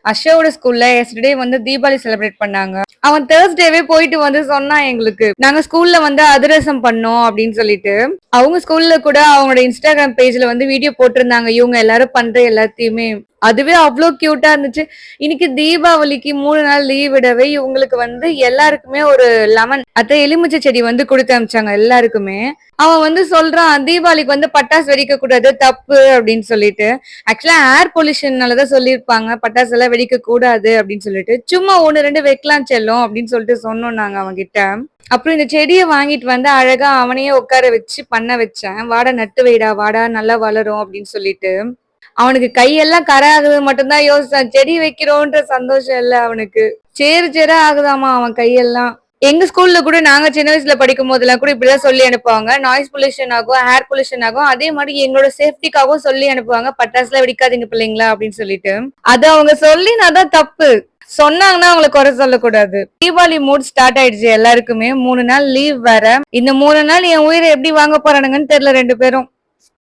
அஷாவோட ஸ்கூல்ல எஸ்டர்டே வந்து தீபாவளி செலிப்ரேட் பண்ணாங்க. அவன் தேர்ஸ்டேவே போயிட்டு வந்து சொன்னான் எங்களுக்கு. நாங்க ஸ்கூல்ல வந்து அதிரசம் பண்ணோம் அப்படின்னு சொல்லிட்டு. அவங்க ஸ்கூல்ல கூட அவங்களோட இன்ஸ்டாகிராம் பேஜ்ல வந்து வீடியோ போட்டிருந்தாங்க. இவங்க எல்லாரும் பண்ற எல்லாத்தையுமே. அதுவே அவ்ளோ கியூட்டா இருந்துச்சு. இன்னைக்கு தீபாவளிக்கு 3 நாள் லீவ் விடவே இவங்களுக்கு வந்து எல்லாருக்குமே ஒரு லெமன் எலுமிச்சை செடி வந்து குடுத்து அனுப்பிச்சாங்க எல்லாருக்குமே. அவன் வந்து சொல்றான் தீபாவளிக்கு வந்து பட்டாசு வெடிக்க கூடாது தப்பு அப்படின்னு சொல்லிட்டு. ஆக்சுவலா ஏர் பொல்யூஷன்னாலதான் சொல்லியிருப்பாங்க பட்டாசு எல்லாம் வெடிக்க கூடாது அப்படின்னு சொல்லிட்டு. சும்மா 1 2 வைக்கலாம் செல்லும் அப்படின்னு சொல்லிட்டு சொன்னோம் நாங்க அவன் கிட்ட. அப்புறம் இந்த செடியை வாங்கிட்டு வந்து அழகா அவனையே உட்கார வச்சு பண்ண வச்சேன். வாடா நட்டு வைடா வாடா நல்லா வளரும் அப்படின்னு சொல்லிட்டு. அவனுக்கு கையெல்லாம் கரை ஆகுது மட்டும்தான் யோசிச்சான். செடி வைக்கிறோன்ற சந்தோஷம் இல்ல அவனுக்கு. சேரு சேரா ஆகுதாமா அவன் கையெல்லாம். எங்க ஸ்கூல்ல கூட நாங்க சின்ன வயசுல படிக்கும் போதெல்லாம் கூட இப்படிதான் சொல்லி அனுப்புவாங்க. நாய்ஸ் பொல்யூஷன் ஆகும், ஏர் பொல்யூஷன் ஆகும். அதே மாதிரி எங்களோட சேஃப்டிக்காகவும் சொல்லி அனுப்புவாங்க. பட்டாசுலாம் வெடிக்காதீங்க பிள்ளைங்களா அப்படின்னு சொல்லிட்டு. அது அவங்க சொல்லினாதான் தப்பு. சொன்னாங்கன்னா அவங்களை குறை சொல்லக்கூடாது. தீபாவளி மூட் ஸ்டார்ட் ஆயிடுச்சு எல்லாருக்குமே. 3 நாள் லீவ் வேற. இந்த 3 நாள் என் உயிரை எப்படி வாங்க போறானுங்கன்னு தெரியல 2 பேரும்.